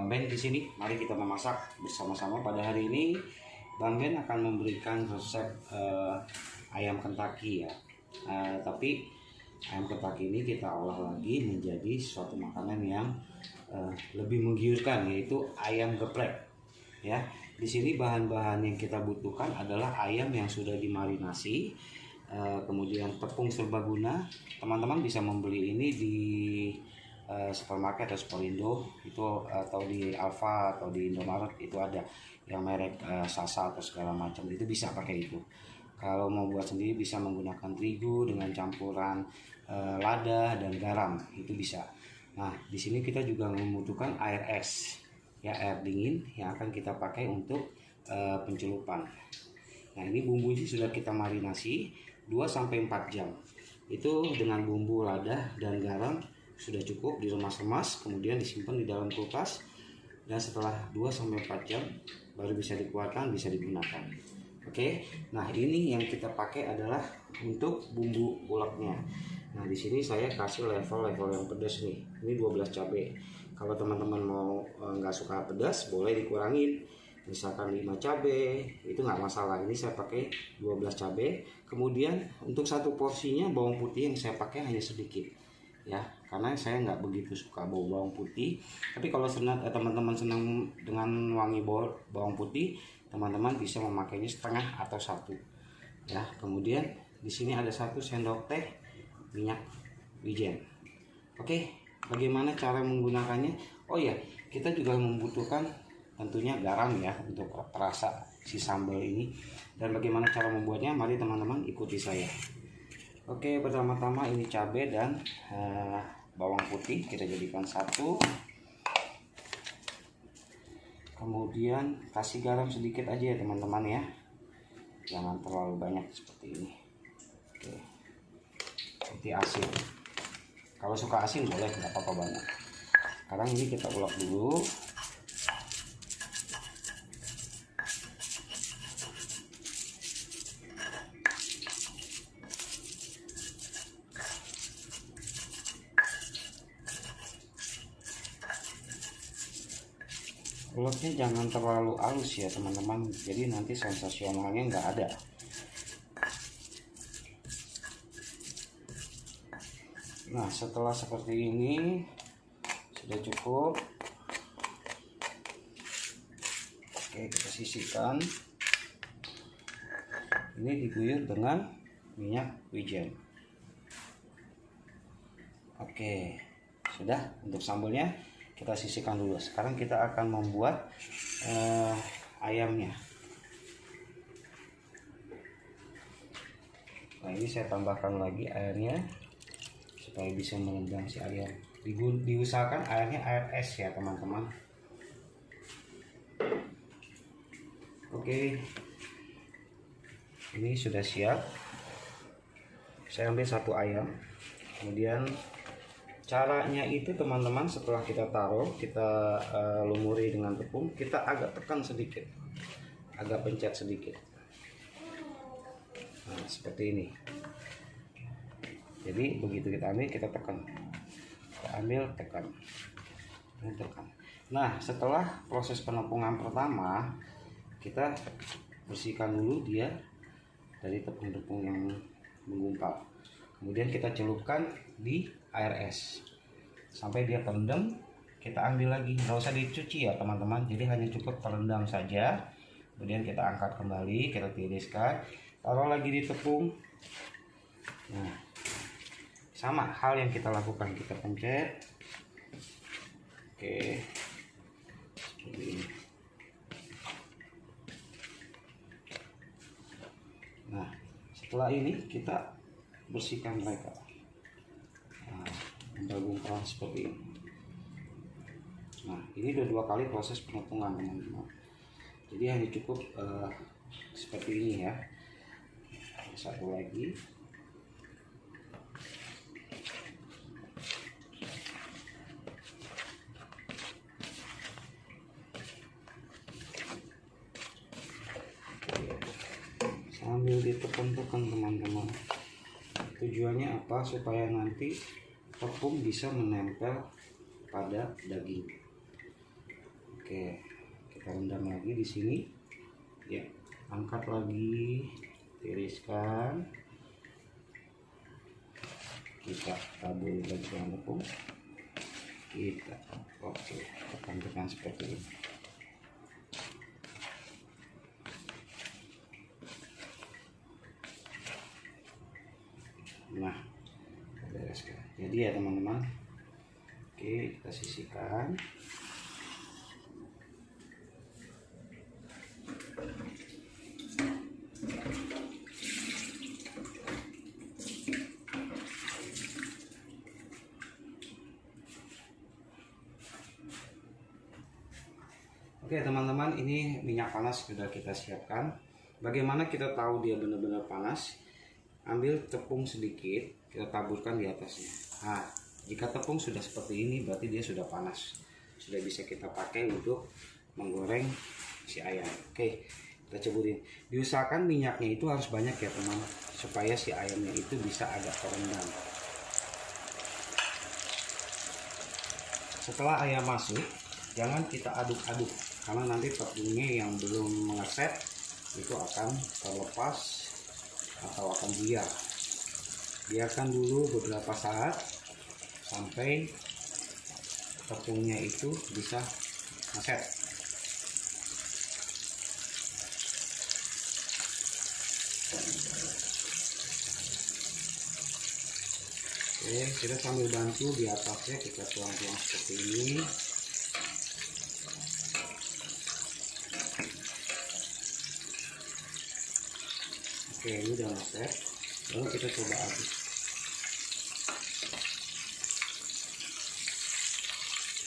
Bang Ben di sini. Mari kita memasak bersama-sama. Pada hari ini Bang Ben akan memberikan resep ayam Kentucky ya. Tapi ayam Kentucky ini kita olah lagi menjadi suatu makanan yang lebih menggiurkan, yaitu ayam geprek. Ya, di sini bahan-bahan yang kita butuhkan adalah ayam yang sudah dimarinasi, kemudian tepung serbaguna. Teman-teman bisa membeli ini di supermarket atau Superindo itu, atau di Alfa atau di Indomaret itu ada yang merek Sasa atau segala macam, itu bisa pakai itu. Kalau mau buat sendiri bisa menggunakan terigu dengan campuran lada dan garam, itu bisa. Nah, di sini kita juga membutuhkan air es, ya, air dingin yang akan kita pakai untuk pencelupan. Nah, ini bumbunya sudah kita marinasi 2-4 jam. Itu dengan bumbu lada dan garam sudah cukup diremas-remas, kemudian disimpan di dalam kulkas, dan setelah 2-4 jam baru bisa dikeluarkan, bisa digunakan. Oke, nah ini yang kita pakai adalah untuk bumbu uleknya. Nah, di sini saya kasih level yang pedas nih. Ini 12 cabai. Kalau teman-teman mau nggak suka pedas, boleh dikurangin. Misalkan 5 cabai, itu nggak masalah. Ini saya pakai 12 cabai. Kemudian untuk satu porsinya bawang putih yang saya pakai hanya sedikit, ya, karena saya nggak begitu suka bau bawang putih. Tapi kalau teman-teman senang dengan wangi bawang putih, teman-teman bisa memakainya setengah atau 1, ya. Kemudian di sini ada 1 sendok teh minyak wijen. Oke, bagaimana cara menggunakannya? Oh ya, kita juga membutuhkan tentunya garam ya untuk perasa si sambal ini. Dan bagaimana cara membuatnya? Mari teman-teman ikuti saya. Oke, pertama-tama ini cabai dan bawang putih kita jadikan 1. Kemudian kasih garam sedikit aja ya teman-teman ya, jangan terlalu banyak seperti ini. Oke, seperti asin, kalau suka asin boleh, nggak apa-apa banyak. Sekarang ini kita ulek dulu. Uleknya jangan terlalu halus ya teman-teman, jadi nanti sensasionalnya nggak ada. Nah, setelah seperti ini sudah cukup. Oke, kita sisihkan. Ini diguyur dengan minyak wijen. Oke, sudah. Untuk sambalnya kita sisihkan dulu. Sekarang kita akan membuat ayamnya. Nah, ini saya tambahkan lagi airnya supaya bisa merendam si ayam. Diusahakan airnya air es ya teman-teman. Oke, ini sudah siap. Saya ambil 1 ayam. Kemudian caranya itu teman-teman, setelah kita taruh, kita lumuri dengan tepung, kita agak tekan sedikit, agak pencet sedikit. Nah, seperti ini. Jadi begitu kita ambil, kita tekan, kita ambil, tekan. Nah, setelah proses penampungan pertama, kita bersihkan dulu dia dari tepung-tepung yang menggumpal. Kemudian kita celupkan di air es sampai dia terendam. Kita ambil lagi, nggak usah dicuci ya teman-teman, jadi hanya cukup terendam saja. Kemudian kita angkat kembali, kita tiriskan, taruh lagi di tepung. Nah, sama hal yang kita lakukan, kita pencet. Oke, seperti ini. Nah, setelah ini kita bersihkan mereka. Gumpal seperti ini. Nah, ini udah 2 kali proses pengepungan teman-teman, jadi hanya cukup seperti ini ya. Satu lagi. Sambil ditekan-tekan teman-teman. Tujuannya apa? Supaya nanti tepung bisa menempel pada daging. Oke, kita rendam lagi di sini. Ya, angkat lagi, tiriskan. Kita tabur bagian tepung. Kita tekan-tekan seperti ini. Nah, kita bereskan. Jadi ya teman-teman, oke, kita sisihkan. Oke teman-teman, ini minyak panas sudah kita siapkan. Bagaimana kita tahu dia benar-benar panas? Ambil tepung sedikit, kita taburkan di atasnya. Nah, jika tepung sudah seperti ini, berarti dia sudah panas. Sudah bisa kita pakai untuk menggoreng si ayam. Oke, kita ceburin. Diusahakan minyaknya itu harus banyak ya teman, supaya si ayamnya itu bisa agak terendam. Setelah ayam masuk, jangan kita aduk-aduk, karena nanti tepungnya yang belum mengeset itu akan terlepas atau akan buyar. Biarkan dulu beberapa saat sampai tepungnya itu bisa ngeset. Oke, kita sambil bantu di atasnya, kita tuang-tuang seperti ini. Oke, ini udah ngeset. Lalu kita coba aduk.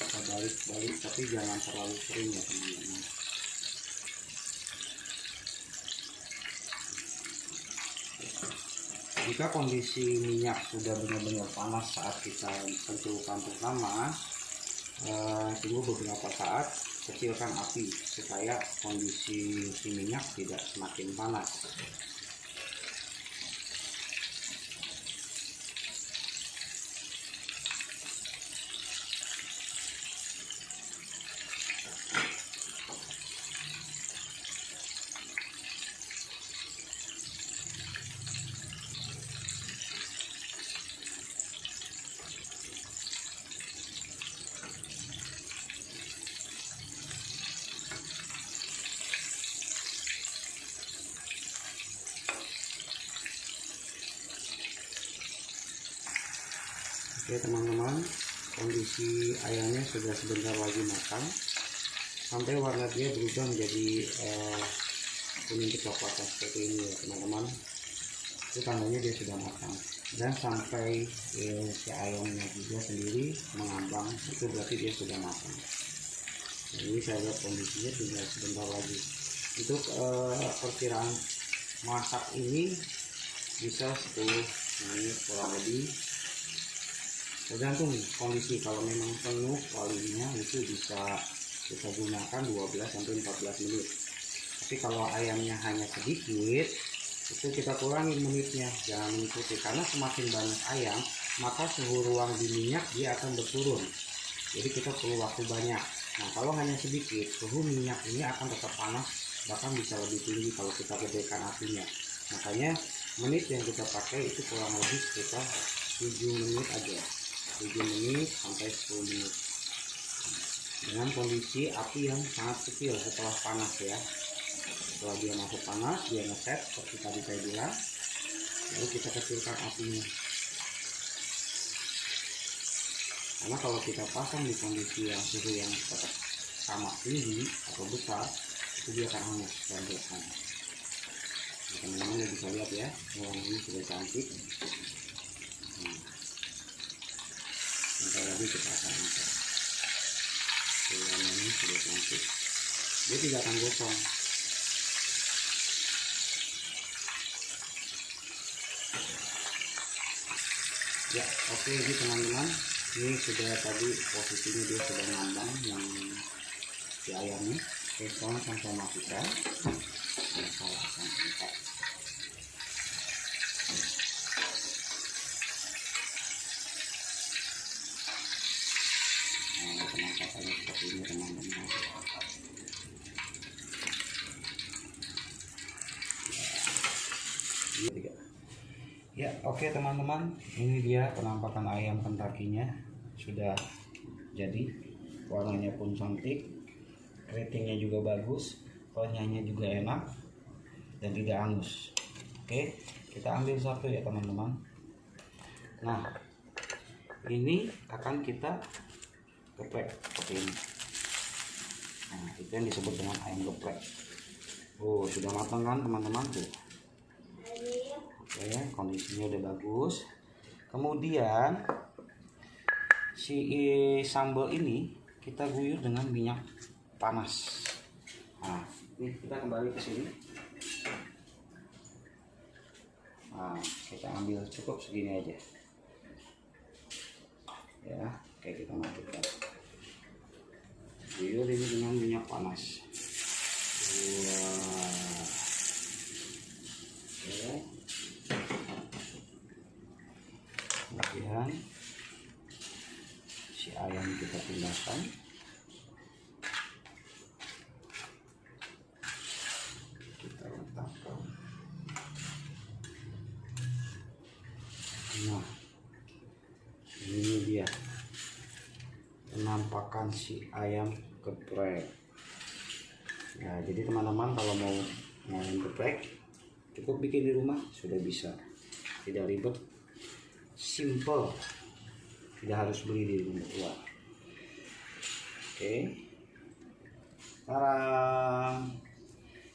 Kita balik-balik, tapi jangan terlalu sering ya teman-teman. Jika kondisi minyak sudah benar-benar panas saat kita tentukan pertama, tunggu beberapa saat, kecilkan api supaya kondisi si minyak tidak semakin panas. Oke teman-teman, kondisi ayamnya sudah sebentar lagi matang, sampai warna dia berubah menjadi kuning kecoklatan seperti ini ya teman-teman. Itu tandanya dia sudah matang. Dan sampai si ayamnya juga sendiri mengambang, itu berarti dia sudah matang. Nah, ini saya lihat kondisinya tinggal sebentar lagi. Untuk perkiraan masak ini bisa 10 menit kurang lebih, tergantung kondisi. Kalau memang penuh kualinya itu bisa kita gunakan 12-14 menit. Tapi kalau ayamnya hanya sedikit, itu kita kurangi menitnya, jangan mengikuti, karena semakin banyak ayam maka suhu ruang di minyak dia akan berturun, jadi kita perlu waktu banyak. Nah kalau hanya sedikit, suhu minyak ini akan tetap panas, bahkan bisa lebih tinggi kalau kita gedekan apinya. Makanya menit yang kita pakai itu kurang lebih sekitar 7 menit aja, 7 menit sampai 10 menit dengan kondisi api yang sangat kecil setelah panas ya. Setelah dia masuk panas, dia ngeset seperti tadi saya bilang, lalu kita kecilkan apinya. Karena kalau kita pasang di kondisi yang suhu yang tetap sama tinggi atau besar, itu dia akan hangus dan bosan. Nah, teman-teman bisa lihat ya, warna ini sudah cantik. Sampai lagi kita akan angkat. Warna ini sudah cantik, dia tidak akan gosong. Ya oke, ini teman-teman, ini sudah tadi posisinya dia sudah ngambang yang si ayamnya. Oke, sekarang saya masukkan dan saya akan angkat. Nah, pengangkatannya seperti ini teman-teman. Oke teman-teman, ini dia penampakan ayam Kentucky-nya sudah jadi. Warnanya pun cantik, keritingnya juga bagus, renyahnya juga enak dan tidak angus. Oke, kita ambil satu ya teman-teman. Nah, ini akan kita geprek seperti ini. Nah, itu yang disebut dengan ayam geprek. Oh, sudah matang kan teman-teman tuh. Oke, kondisinya udah bagus. Kemudian si sambal ini kita guyur dengan minyak panas. Nah, ini kita kembali ke sini. Nah, kita ambil cukup segini aja. Ya, oke, kita matikan. Guyur ini dengan minyak panas. Wah. Oke. Kemudian si ayam kita pindahkan. Kita letakkan. Nah, ini dia penampakan si ayam geprek. Nah, jadi teman-teman kalau mau ayam geprek cukup bikin di rumah sudah bisa, tidak ribet, simple, tidak harus beli di luar. Oke, sekarang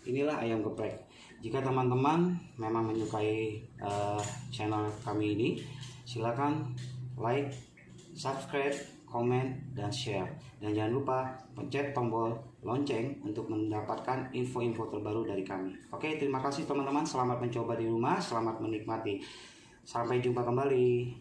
inilah ayam geprek. Jika teman-teman memang menyukai channel kami ini, silakan like, subscribe, komen, dan share. Dan jangan lupa pencet tombol lonceng untuk mendapatkan info-info terbaru dari kami. Oke, terima kasih teman-teman. Selamat mencoba di rumah, selamat menikmati. Sampai jumpa kembali.